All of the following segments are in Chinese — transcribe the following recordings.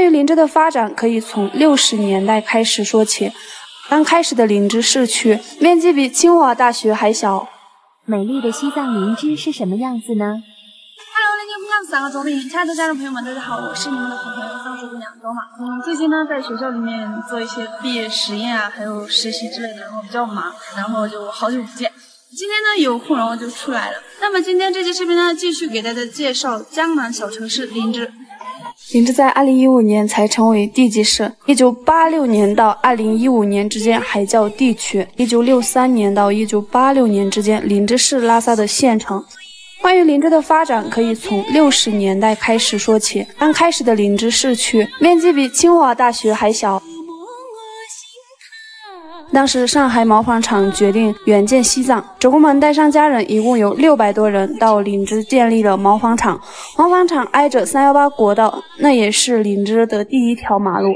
关于林芝的发展，可以从60年代开始说起。刚开始的林芝市区面积比清华大学还小。美丽的西藏林芝是什么样子呢？ Hello， 林芝不看3个周边，亲爱的家人朋友们，大家好，我是你们的好朋友藏书姑娘周马。最近呢，在学校里面做一些毕业实验啊，还有实习之类的，然后比较忙，然后就好久不见。今天呢有空，然后就出来了。那么今天这期视频呢，继续给大家介绍江南小城市林芝。林芝在2015年才成为地级市，1986年到2015年之间还叫地区，1963年到1986年之间，林芝是拉萨的县城。关于林芝的发展，可以从60年代开始说起。刚开始的林芝市区面积比清华大学还小。当时上海毛纺厂决定远见西藏，职工们带上家人，一共有600多人到林芝建立了毛纺厂。毛纺厂挨着318国道，那也是林芝的第一条马路。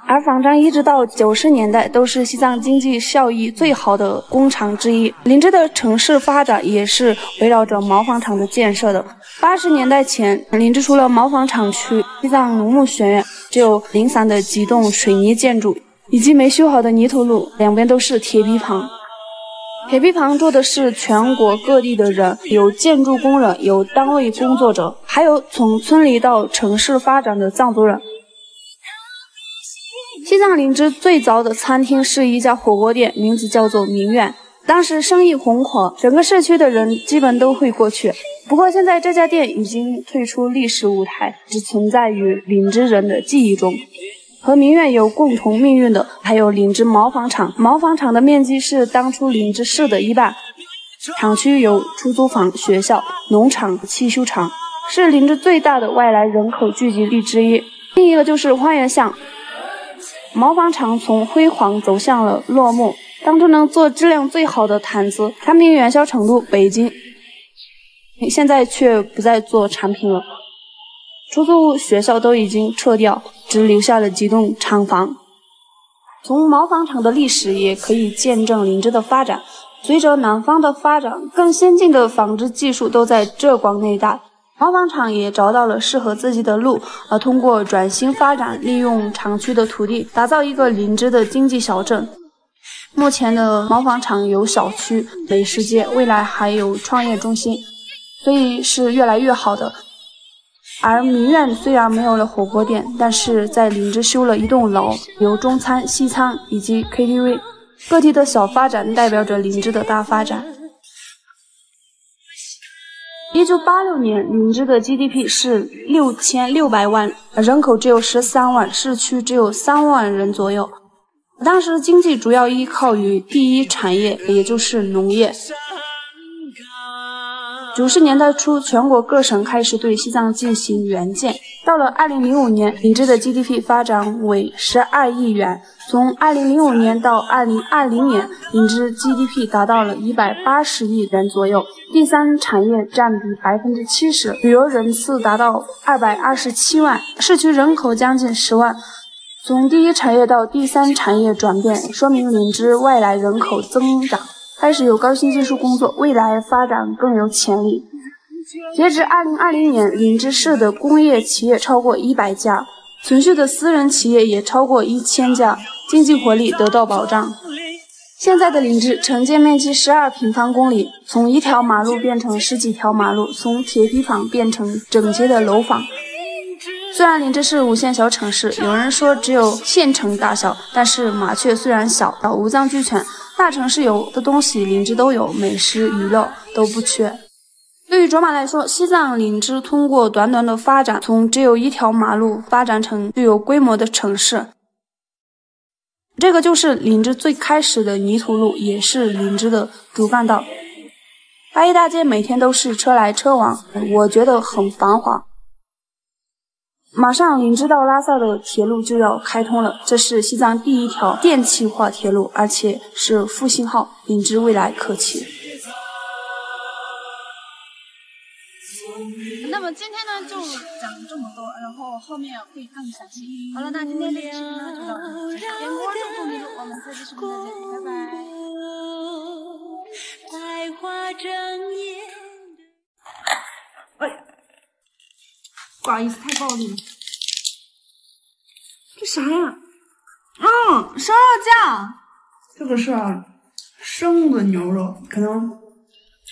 而纺织一直到90年代都是西藏经济效益最好的工厂之一。林芝的城市发展也是围绕着毛纺厂的建设的。80年代前，林芝除了毛纺厂区、西藏农牧学院，只有零散的几栋水泥建筑以及没修好的泥土路，两边都是铁皮棚。铁皮棚住的是全国各地的人，有建筑工人，有单位工作者，还有从村里到城市发展的藏族人。西藏林芝最早的餐厅是一家火锅店，名字叫做明苑。当时生意红火，整个市区的人基本都会过去。不过现在这家店已经退出历史舞台，只存在于林芝人的记忆中。和明苑有共同命运的还有林芝毛纺厂。毛纺厂的面积是当初林芝市的一半，厂区有出租房、学校、农场、汽修厂，是林芝最大的外来人口聚集地之一。另一个就是花园巷。毛纺厂从辉煌走向了落幕，当初能做质量最好的毯子，产品远销成都、北京，现在却不再做产品了。出租屋、学校都已经撤掉，只留下了几栋厂房。从毛纺厂的历史也可以见证林芝的发展。随着南方的发展，更先进的纺织技术都在浙广那一带。毛纺厂也找到了适合自己的路，通过转型发展，利用厂区的土地，打造一个林芝的经济小镇。目前的毛纺厂有小区、美食街，未来还有创业中心，所以是越来越好的。而明苑虽然没有了火锅店，但是在林芝修了一栋楼，有中餐、西餐以及 KTV。各地的小发展代表着林芝的大发展。1986年，林芝的 GDP 是6600万，人口只有13万，市区只有3万人左右。当时经济主要依靠于第一产业，也就是农业。90年代初，全国各省开始对西藏进行援建。到了2005年，林芝的 GDP 发展为12亿元。从2005年到2020年，林芝 GDP 达到了180亿元左右。第三产业占比70%，旅游人次达到227万，市区人口将近10万。从第一产业到第三产业转变，说明林芝外来人口增长，开始有高新技术工作，未来发展更有潜力。截至2020年，林芝市的工业企业超过100家，存续的私人企业也超过1000家，经济活力得到保障。现在的林芝城建面积12平方公里，从一条马路变成10几条马路，从铁皮坊变成整洁的楼房。虽然林芝是5线小城市，有人说只有县城大小，但是麻雀虽然小，五脏俱全。大城市有的东西林芝都有，美食娱乐都不缺。对于卓玛来说，西藏林芝通过短短的发展，从只有一条马路发展成具有规模的城市。这个就是林芝最开始的泥土路，也是林芝的主干道。八一大街每天都是车来车往，我觉得很繁华。马上林芝到拉萨的铁路就要开通了，这是西藏第一条电气化铁路，而且是复兴号，林芝未来可期。那么今天呢就讲这么多，然后后面会更详细。好了，那今天这个视频呢就到这里，点关注不迷路，我们下期视频再见，拜拜。不好意思，太暴力了。这啥呀？哦，生肉酱。这个是生的牛肉，可能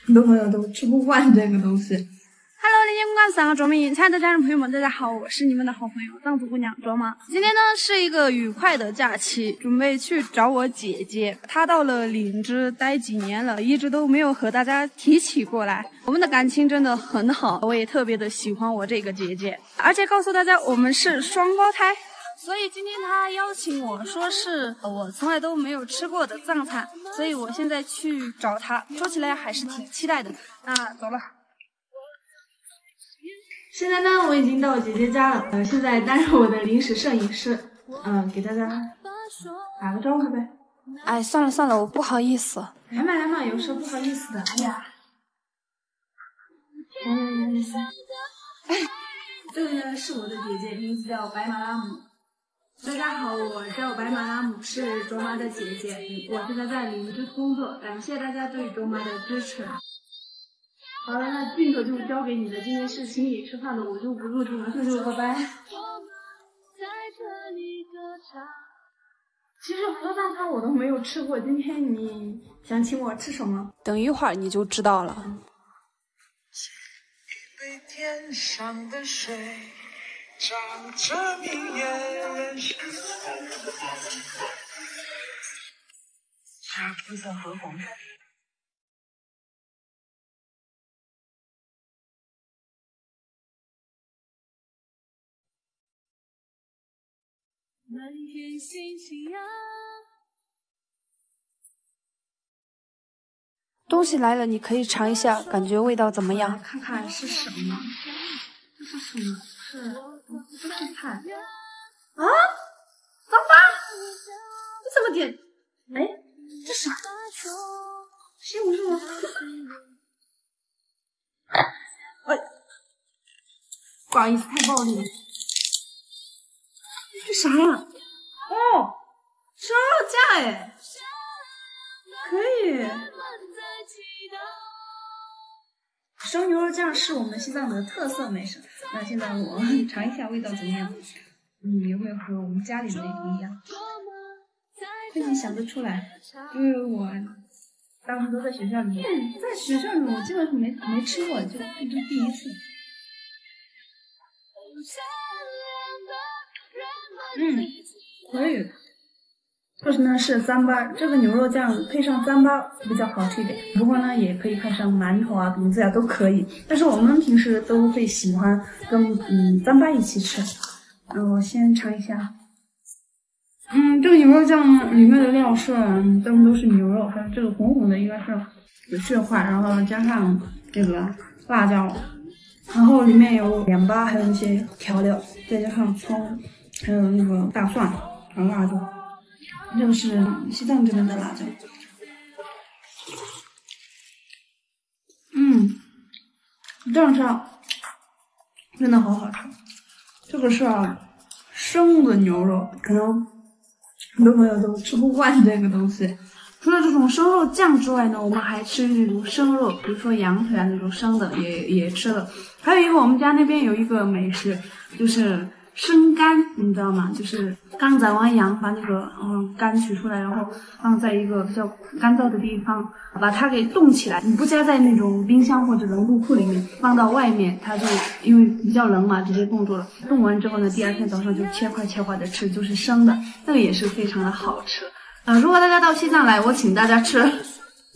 很多朋友都吃不惯这个东西。Hello， 连线观3个卓明，亲爱的家人朋友们，大家好，我是你们的好朋友藏族姑娘卓妈。今天呢是一个愉快的假期，准备去找我姐姐。她到了林芝待几年了，一直都没有和大家提起过来。我们的感情真的很好，我也特别的喜欢我这个姐姐，而且告诉大家我们是双胞胎。所以今天她邀请我说是我从来都没有吃过的藏菜，所以我现在去找她，说起来还是挺期待的。那走了。现在呢，我已经到姐姐家了，现在担任我的临时摄影师，给大家打个招呼呗。哎，算了算了，我不好意思。来嘛来嘛，有什么不好意思的？哎呀，哎，这位呢是我的姐姐，名字叫白马拉姆。大家好，我叫白马拉姆，是卓妈的姐姐，我现在在林芝工作，感谢大家对卓妈的支持。好了，那镜头就交给你了。今天是请你吃饭的，我就不录镜了，就拜拜。其实河藏菜我都没有吃过，今天你想请我吃什么？等一会儿你就知道了。一杯天上的水，长着明眼人生。茶不色和红。东西来了，你可以尝一下，感觉味道怎么样？看看是什么？这是什么？这是菜啊？脏吧？你怎么点？哎，这啥？西红柿吗？哎，不好意思，太暴力了。这啥呀？哦，生肉酱哎，可以。生牛肉酱是我们西藏的特色美食。那现在我尝一下味道怎么样？有没有和我们家里的那个一样？非常想得出来，因为我当时都在学校里面，在学校里我基本上没吃过，就第一次。可以。这是呢是糌粑，这个牛肉酱配上糌粑比较好吃一点，不过呢也可以配上馒头啊、饼子啊都可以。但是我们平时都会喜欢跟糌粑一起吃。我先尝一下。这个牛肉酱呢里面的料是都是牛肉，还有这个红红的应该是有血块，然后加上这个辣椒，然后里面有盐巴，还有一些调料，再加上葱，还有那个大蒜，还有辣椒。这个是西藏这边的辣椒。这样吃真的好好吃。这个是生的牛肉，可能很多朋友都吃不惯这个东西。除了这种生肉酱之外呢，我们还吃那种生肉，比如说羊腿啊那种生的也吃了。还有一个我们家那边有一个美食，就是生肝，你知道吗？就是刚宰完羊，把那个肝取出来，然后放在一个比较干燥的地方，把它给冻起来。你不加在那种冰箱或者冷冻库里面，放到外面，它就因为比较冷嘛，直接冻住了。冻完之后呢，第二天早上就切块的吃，就是生的，那个也是非常的好吃。如果大家到西藏来，我请大家吃。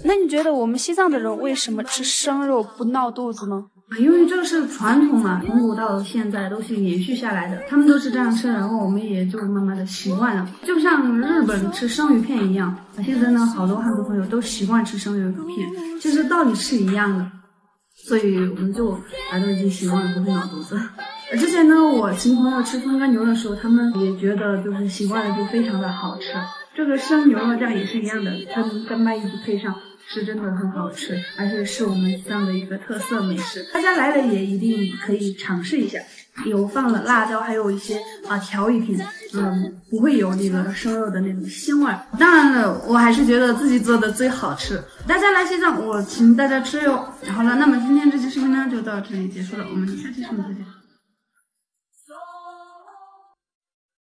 那你觉得我们西藏的人为什么吃生肉不闹肚子呢？因为这是传统嘛，从古到现在都是延续下来的，他们都是这样吃，然后我们也就慢慢的习惯了，就像日本吃生鱼片一样。现在呢，好多汉族朋友都习惯吃生鱼片，其实道理是一样的，所以我们就都已经习惯了，不会闹肚子。之前呢，我请朋友吃风干牛的时候，他们也觉得就是习惯了，就非常的好吃。这个生牛肉酱也是一样的，跟干麦一起配上，是真的很好吃，而且是我们西藏的一个特色美食。大家来了也一定可以尝试一下，有放了辣椒，还有一些调味品，不会有那个生肉的那种腥味。当然了，我还是觉得自己做的最好吃。大家来西藏，我请大家吃哟。好了，那么今天这期视频呢就到这里结束了，我们下期视频再见。